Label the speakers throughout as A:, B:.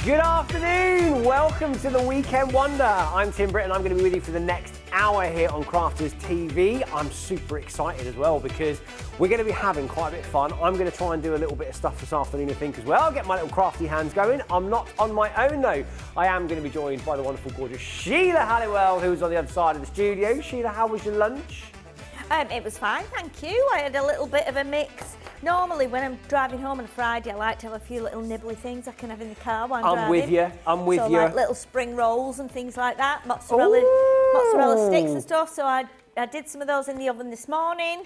A: Good afternoon, welcome to the Weekend Wonder. I'm Tim Britt and I'm going to be with you for the next hour here on Crafters TV. I'm super excited as well because we're going to be having quite a bit of fun. I'm going to try and do a little bit of stuff this afternoon, I think, as well. I'll get my little crafty hands going. I'm not on my own though. I am going to be joined by the wonderful, gorgeous Sheila Halliwell, who's on the other side of the studio. Sheila, how was your lunch?
B: It was fine, thank you. I had a little bit of a mix. Normally, when I'm driving home on a Friday, I like to have a few little nibbly things I can have in the car while I'm driving.
A: I'm with you.
B: Like little spring rolls and things like that, mozzarella sticks and stuff. So I did some of those in the oven this morning.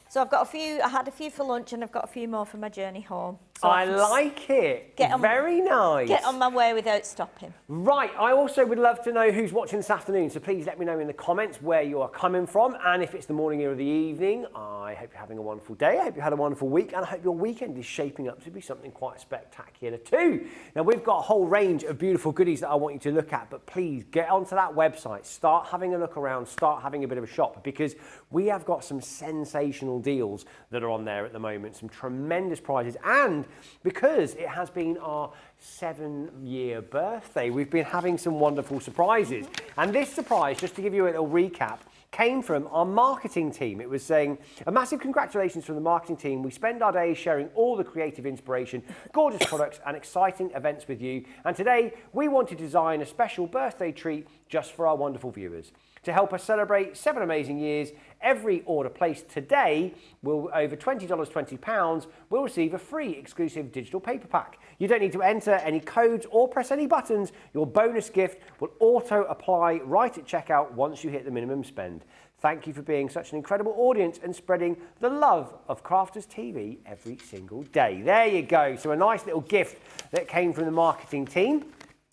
B: So I've got a few. I had a few for lunch, and I've got a few more for my journey home. So
A: I like it. Very nice.
B: Get on my way without stopping.
A: Right. I also would love to know who's watching this afternoon. So please let me know in the comments where you are coming from, and if it's the morning or the evening. I hope you're having a wonderful day. I hope you had a wonderful week, and I hope your weekend is shaping up to be something quite spectacular too. Now we've got a whole range of beautiful goodies that I want you to look at, but please get onto that website. Start having a look around. Start having a bit of a shop because we have got some sensational deals that are on there at the moment, some tremendous prizes, and because it has been our 7-year birthday, we've been having some wonderful surprises. And this surprise, just to give you a little recap, came from our marketing team. It was saying, a massive congratulations from the marketing team. We spend our days sharing all the creative inspiration, gorgeous products and exciting events with you. And today we want to design a special birthday treat just for our wonderful viewers. To help us celebrate 7 amazing years, every order placed today will over £20, will receive a free exclusive digital paper pack. You don't need to enter any codes or press any buttons. Your bonus gift will auto apply right at checkout once you hit the minimum spend. Thank you for being such an incredible audience and spreading the love of Crafters TV every single day. There you go. So a nice little gift that came from the marketing team.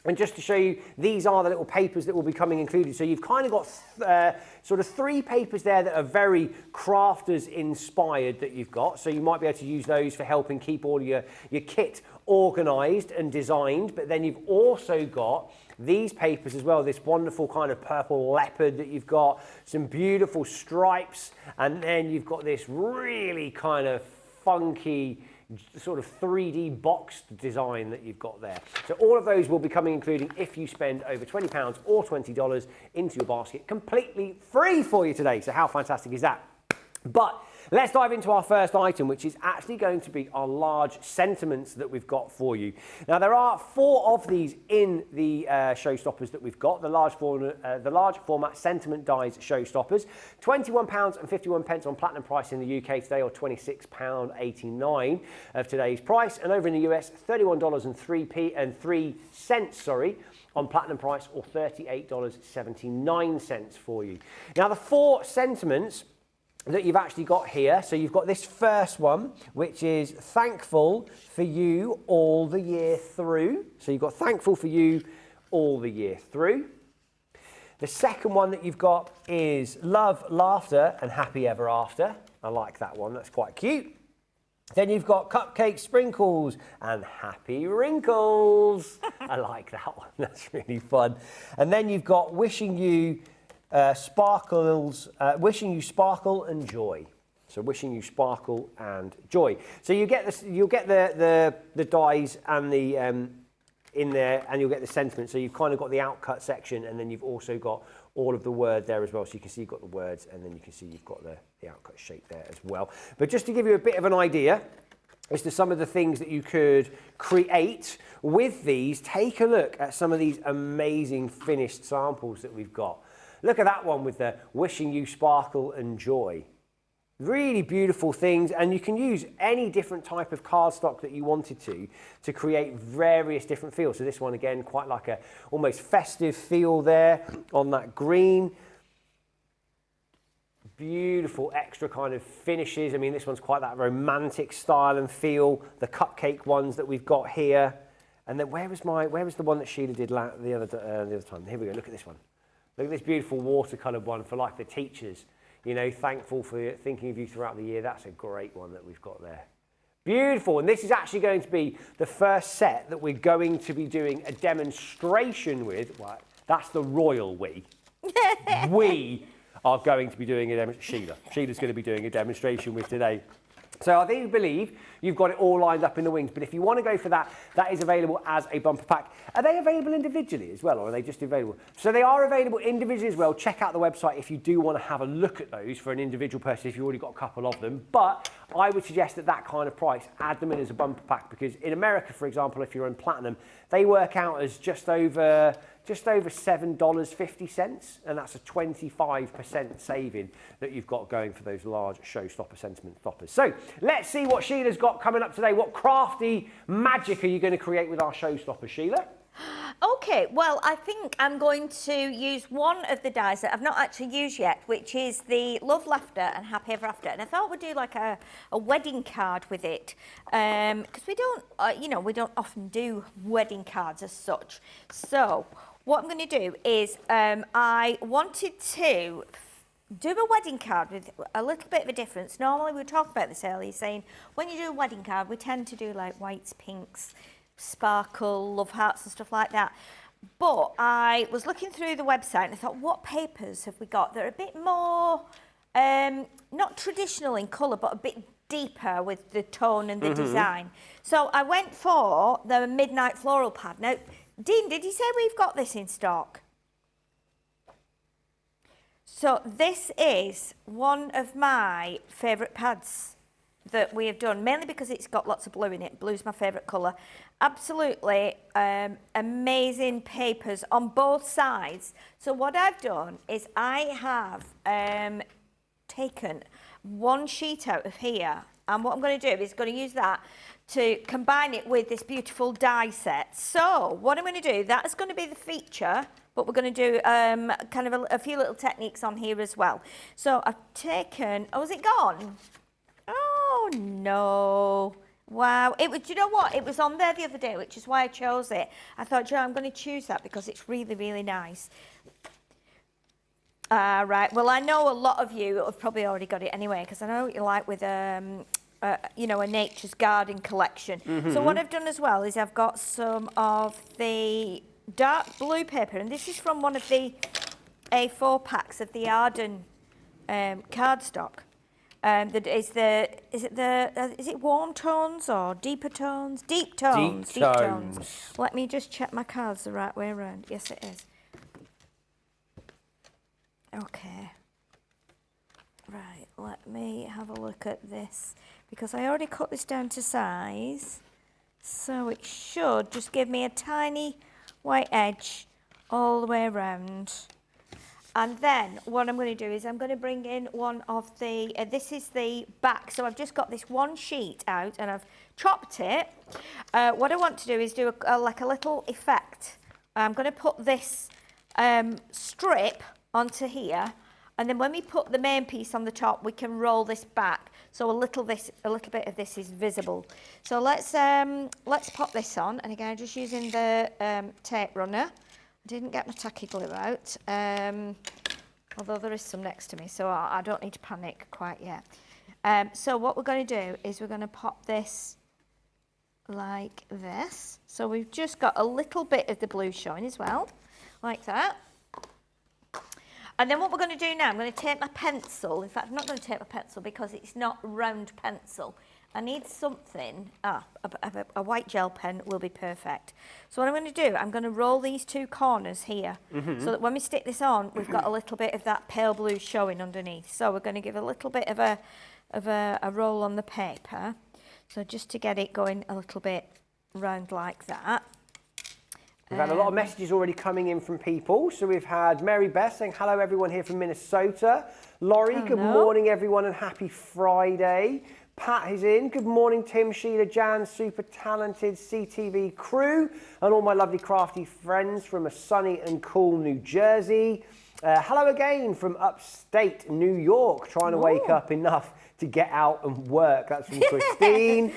A: And just to show you, these are the little papers that will be coming included. So you've kind of got sort of 3 papers there that are very crafters inspired that you've got. So you might be able to use those for helping keep all your kit organised and designed. But then you've also got these papers as well, this wonderful kind of purple leopard that you've got, some beautiful stripes. And then you've got this really kind of funky sort of 3D boxed design that you've got there. So all of those will be coming including if you spend over £20 or $20 into your basket, completely free for you today. So how fantastic is that? But let's dive into our first item, which is actually going to be our large sentiments that we've got for you. Now, there are 4 of these in the showstoppers that we've got, the large format sentiment dies showstoppers. £21.51 on platinum price in the UK today, or £26.89 of today's price. And over in the US, $31.03 on platinum price, or $38.79 for you. Now, the 4 sentiments that you've actually got here. So you've got this first one, which is thankful for you all the year through. So you've got thankful for you all the year through. The second one that you've got is love, laughter, and happy ever after. I like that one. That's quite cute. Then you've got cupcake sprinkles and happy wrinkles. I like that one. That's really fun. And then you've got wishing you wishing you sparkle and joy. So wishing you sparkle and joy. So you get this, you'll get the dies and the in there, and you'll get the sentiment. So you've kind of got the outcut section, and then you've also got all of the word there as well. So you can see you've got the words, and then you can see you've got the outcut shape there as well. But just to give you a bit of an idea as to some of the things that you could create with these, take a look at some of these amazing finished samples that we've got. Look at that one with the wishing you sparkle and joy. Really beautiful things, and you can use any different type of cardstock that you wanted to create various different feels. So this one again, quite like a almost festive feel there on that green. Beautiful extra kind of finishes. I mean, this one's quite that romantic style and feel. The cupcake ones that we've got here. And then where was the one that Sheila did the other time? Here we go, look at this one. Look at this beautiful watercolour one for like the teachers. You know, thankful for thinking of you throughout the year. That's a great one that we've got there. Beautiful. And this is actually going to be the first set that we're going to be doing a demonstration with. Well, that's the royal we. We are going to be doing a demonstration. Sheila's going to be doing a demonstration with today. So I do believe you've got it all lined up in the wings, but if you want to go for that, that is available as a bumper pack. Are they available individually as well, or are they just available? So they are available individually as well. Check out the website if you do want to have a look at those for an individual person, if you've already got a couple of them. But I would suggest at that kind of price, add them in as a bumper pack, because in America, for example, if you're in platinum, they work out as just over $7.50, and that's a 25% saving that you've got going for those large showstopper sentiment stoppers. So let's see what Sheila's got coming up today. What crafty magic are you going to create with our showstopper, Sheila?
B: Okay, well, I think I'm going to use one of the dies that I've not actually used yet, which is the Love, Laughter and Happy Ever After. And I thought we'd do like a wedding card with it, because we don't, we don't often do wedding cards as such. So what I'm going to do is I wanted to do a wedding card with a little bit of a difference. Normally we talk about this earlier, saying when you do a wedding card, we tend to do like whites, pinks, sparkle, love hearts and stuff like that. But I was looking through the website and I thought, what papers have we got that are a bit more, not traditional in colour, but a bit deeper with the tone and the design. So I went for the Midnight Floral Pad. Now, Dean, did you say we've got this in stock? So this is one of my favourite pads that we have done, mainly because it's got lots of blue in it. Blue's my favourite colour. Absolutely amazing papers on both sides. So what I've done is I have taken one sheet out of here, and what I'm going to do is going to use that to combine it with this beautiful die set. So what I'm going to do, that is going to be the feature, but we're going to do kind of a few little techniques on here as well. So I've taken, oh, is it gone? Oh no. Wow. It was, you know what? It was on there the other day, which is why I chose it. I thought, you know, I'm going to choose that because it's really, really nice. Right. Well, I know a lot of you have probably already got it anyway, because I know what you like with, a Nature's Garden collection. So what I've done as well is I've got some of the dark blue paper, and this is from one of the A4 packs of the Arden cardstock. That is is it warm tones or deeper tones? Deep tones. Deep tones. Let me just check my cards the right way around. Yes, it is. Okay. Right, let me have a look at this, because I already cut this down to size, so it should just give me a tiny white edge all the way around. And then what I'm going to do is I'm going to bring in one of the, this is the back, so I've just got this one sheet out and I've chopped it. What I want to do is do like a little effect. I'm going to put this strip onto here, and then when we put the main piece on the top, we can roll this back, so a little bit of this is visible. So let's pop this on, and again, just using the tape runner. I didn't get my tacky glue out, although there is some next to me, so I don't need to panic quite yet. So what we're going to do is we're going to pop this like this. So we've just got a little bit of the blue showing as well, like that. And then what we're going to do now, I'm going to take my pencil. In fact, I'm not going to take my pencil because it's not round pencil. I need something, a white gel pen will be perfect. So what I'm going to do, I'm going to roll these two corners here, so that when we stick this on, we've got a little bit of that pale blue showing underneath. So we're going to give a little bit of a roll on the paper. So just to get it going a little bit round like that.
A: We've had a lot of messages already coming in from people. So we've had Mary Beth saying, hello everyone here from Minnesota. Laurie, good morning everyone and happy Friday. Pat is in. Good morning, Tim, Sheila, Jan, super talented CTV crew, and all my lovely crafty friends from a sunny and cool New Jersey. Hello again from upstate New York, trying to wake up enough to get out and work. That's from Christine.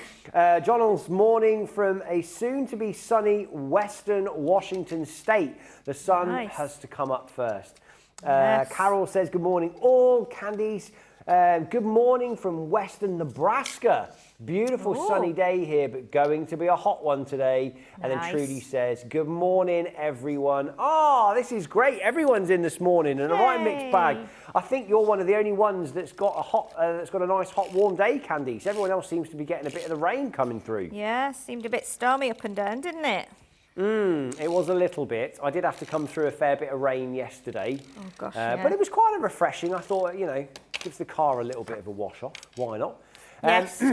A: Jonal's morning from a soon-to-be sunny western Washington state. The sun has to come up first. Carol says, good morning all. Candice Good morning from Western Nebraska. Beautiful sunny day here, but going to be a hot one today. And then Trudy says, good morning, everyone. Oh, this is great. Everyone's in this morning and a right mixed bag. I think you're one of the only ones that's got a nice, hot, warm day, Candice. Everyone else seems to be getting a bit of the rain coming through.
B: Yeah, seemed a bit stormy up and down, didn't it?
A: It was a little bit. I did have to come through a fair bit of rain yesterday.
B: Oh, gosh,
A: but it was quite refreshing. I thought, gives the car a little bit of a wash off. Why not?
B: Yes.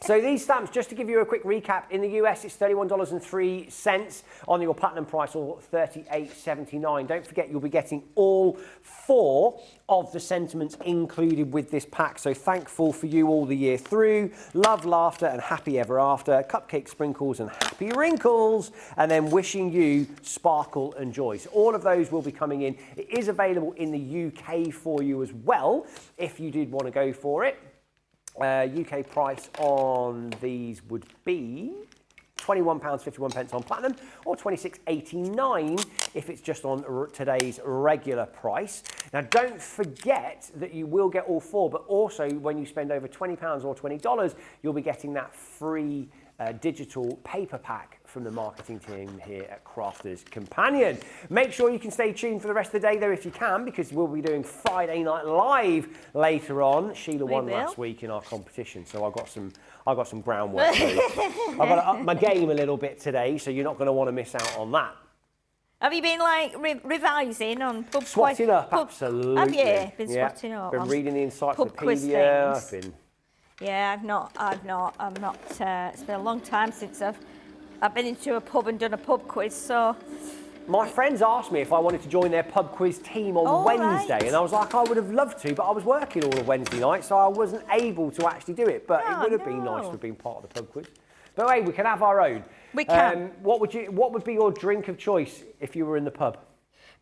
A: So these stamps, just to give you a quick recap, in the US it's $31.03 on your platinum price, or $38.79. Don't forget you'll be getting all 4 of the sentiments included with this pack. So thankful for you all the year through. Love, laughter and happy ever after. Cupcake sprinkles and happy wrinkles. And then wishing you sparkle and joy. So all of those will be coming in. It is available in the UK for you as well, if you did want to go for it. UK price on these would be £21.51 on platinum, or £26.89 if it's just on today's regular price. Now don't forget that you will get all 4, but also when you spend over £20 or $20, you'll be getting that free digital paper pack from the marketing team here at Crafters Companion. Make sure you can stay tuned for the rest of the day though if you can, because we'll be doing Friday Night Live later on. Sheila won last week in our competition, so I've got some groundwork. So I've got to up my game a little bit today, so you're not going to want to miss out on that.
B: Have you been like revising on pub
A: swatting up? Absolutely.
B: Have you been swatting up?
A: Been reading the encyclopedia.
B: Yeah, I'm not. It's been a long time since I've been into a pub and done a pub quiz. So
A: my friends asked me if I wanted to join their pub quiz team on Wednesday, and I was like, I would have loved to, but I was working all of Wednesday night, so I wasn't able to actually do it. But it would have been nice to have been part of the pub quiz. But hey, we can have our own.
B: We can.
A: What would be your drink of choice if you were in the pub?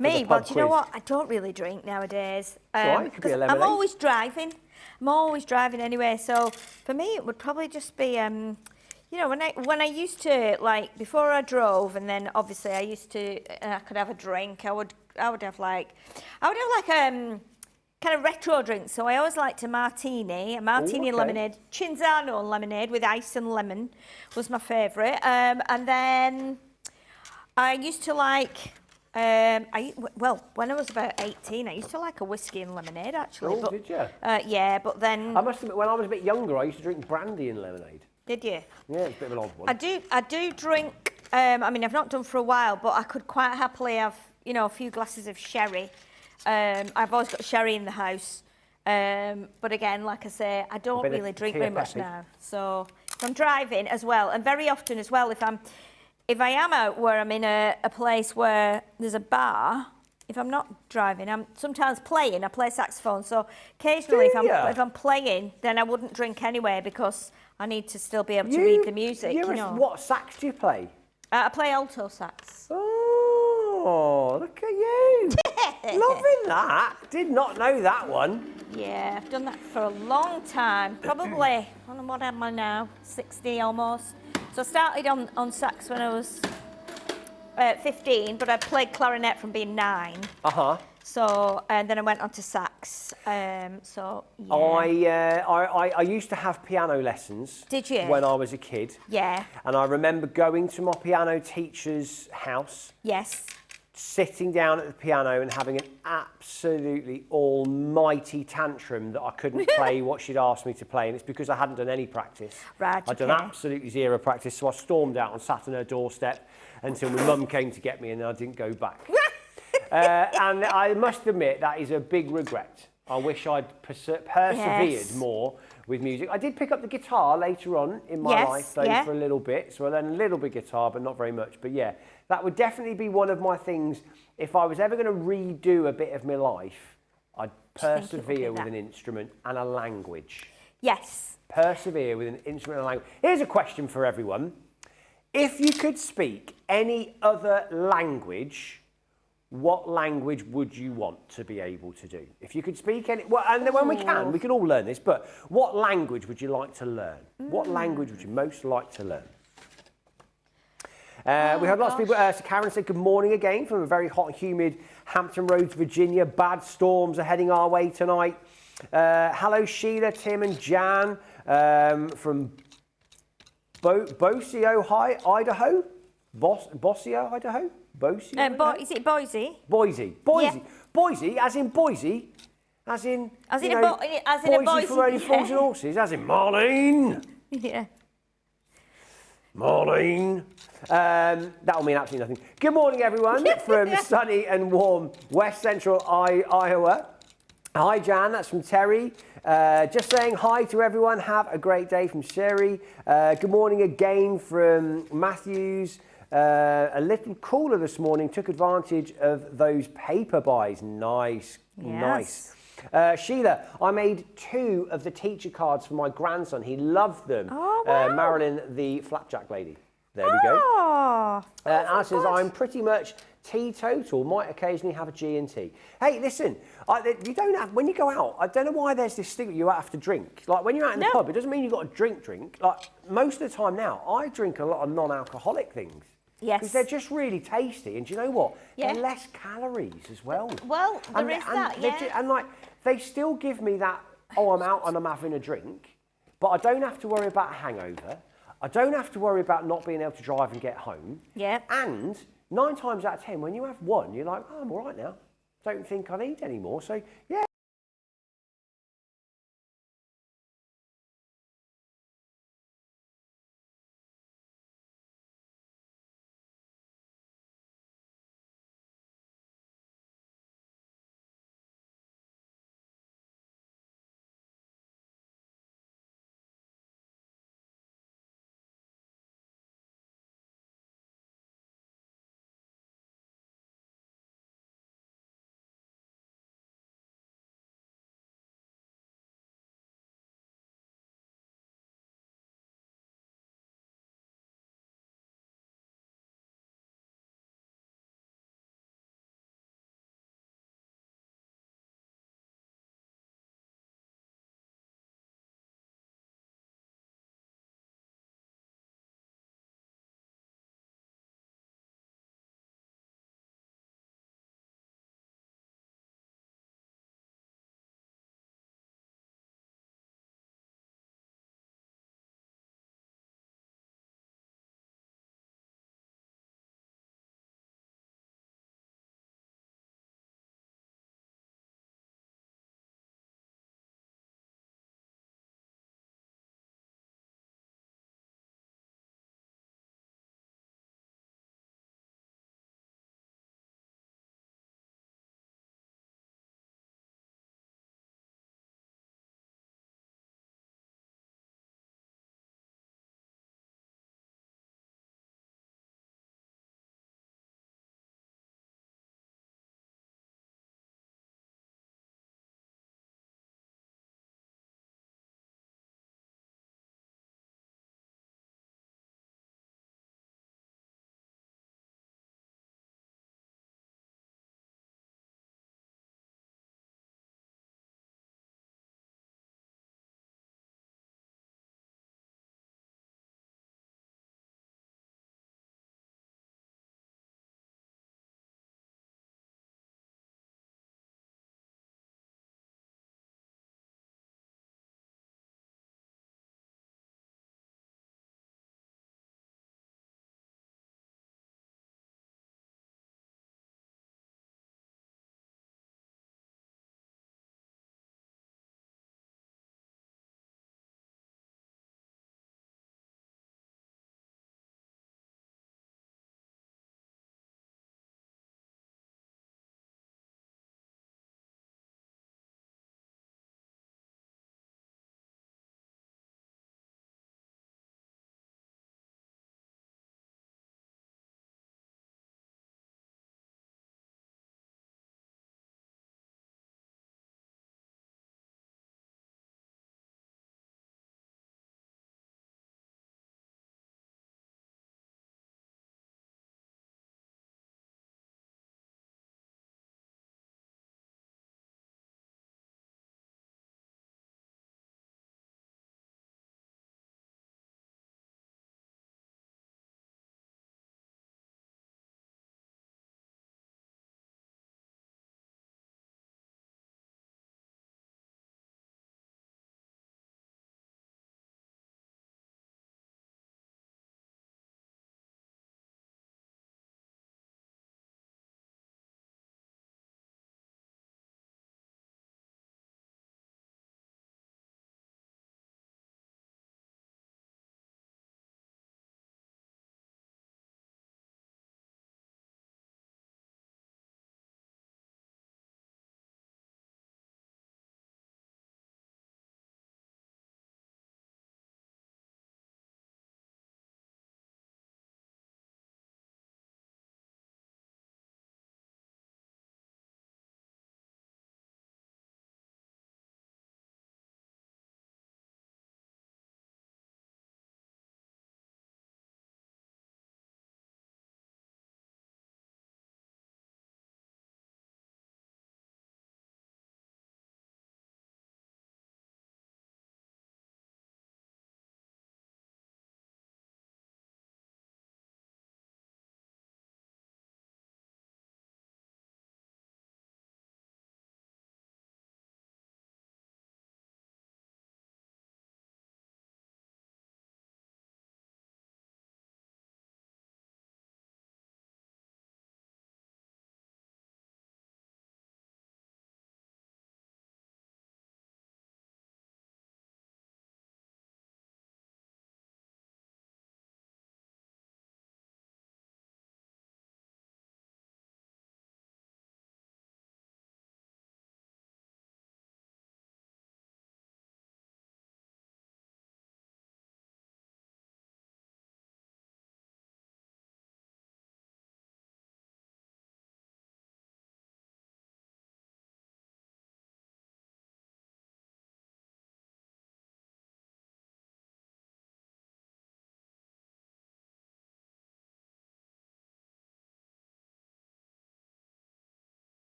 B: Me? Well, do you know what? I don't really drink nowadays.
A: It could be a lemonade.
B: I'm always driving. Anyway, so for me it would probably just be when I used to, like, before I drove, and then obviously I used to, I could have a drink. I would have kind of retro drinks. So I always liked a martini lemonade, Cinzano lemonade with ice and lemon was my favourite. And then I used to like. When I was about 18, I used to like a whiskey and lemonade, actually.
A: Oh, did you?
B: Yeah, but then...
A: I must admit, when I was a bit younger, I used to drink brandy and lemonade.
B: Did you?
A: Yeah, it's a bit of an odd one.
B: I do drink, I've not done for a while, but I could quite happily have, a few glasses of sherry. I've always got sherry in the house. But again, like I say, I don't really drink very much now. So if I'm driving as well, and very often as well, if I am out where I'm in a place where there's a bar, if I'm not driving, I'm sometimes playing. I play saxophone, so occasionally if I'm playing, then I wouldn't drink anyway, because I need to still be able to read the music.
A: What sax do you play?
B: I play alto sax.
A: Oh, look at you. Loving that. Did not know that one.
B: Yeah, I've done that for a long time. Probably, what am I now? 60 almost. So I started on sax when I was 15, but I played clarinet from being 9. So, and then I went on to sax. So, yeah.
A: I used to have piano lessons.
B: Did you?
A: When I was a kid.
B: Yeah.
A: And I remember going to my piano teacher's house.
B: Yes.
A: Sitting down at the piano and having an absolutely almighty tantrum that I couldn't play what she'd asked me to play, and it's because I hadn't done any practice.
B: Right,
A: I'd done absolutely zero practice, so I stormed out and sat on her doorstep until my mum came to get me, and then I didn't go back. And I must admit, that is a big regret. I wish I'd persevered more with music. I did pick up the guitar later on in my life, though, for a little bit. So I learned a little bit guitar, but not very much. But yeah, that would definitely be one of my things. If I was ever going to redo a bit of my life, I'd persevere with an instrument and a language.
B: Yes.
A: Persevere with an instrument and a language. Here's a question for everyone. If you could speak any other language, what language would you want to be able to do? If you could speak any... Well, and then when we can all learn this, but what language would you like to learn? What language would you most like to learn? We had lots of people... So Karen said good morning again from a very hot and humid Hampton Roads, Virginia. Bad storms are heading our way tonight. Hello, Sheila, Tim, and Jan from Bossio, Idaho. Bossio, Idaho. Bossio.
B: Is it Boise?
A: Boise.
B: Yeah.
A: Boise, as in Boise, as in
B: As in
A: you
B: a
A: know,
B: as in a Boise.
A: from Only Fools and Horses, as in Marlene.
B: Yeah.
A: Marlene. That'll mean absolutely nothing. Good morning, everyone, from sunny and warm West Central Iowa. Hi, Jan. That's from Terry. Just saying hi to everyone. Have a great day from Sherry. Good morning again from Matthews. A little cooler this morning. Took advantage of those paper buys. Nice.
B: Yes.
A: Nice. Sheila, I made 2 of the teacher cards for my grandson. He loved them.
B: Oh, wow.
A: Marilyn, the flapjack lady. There we go.
B: Oh.
A: Alice says, I'm pretty much teetotal, might occasionally have a G&T. Hey, listen, you don't have, when you go out, I don't know why there's this thing that you have to drink. Like, when you're out in the pub, it doesn't mean you've got to drink. Like, most of the time now, I drink a lot of non-alcoholic things.
B: Yes.
A: Because they're just really tasty, and do you know what?
B: Yeah.
A: They're less calories as well.
B: Well, there is that, yeah.
A: And like, they still give me that, oh, I'm out and I'm having a drink, but I don't have to worry about a hangover. I don't have to worry about not being able to drive and get home.
B: Yeah.
A: And 9 times out of 10, when you have one, you're like, oh, I'm all right now. Don't think I need any more. So, yeah.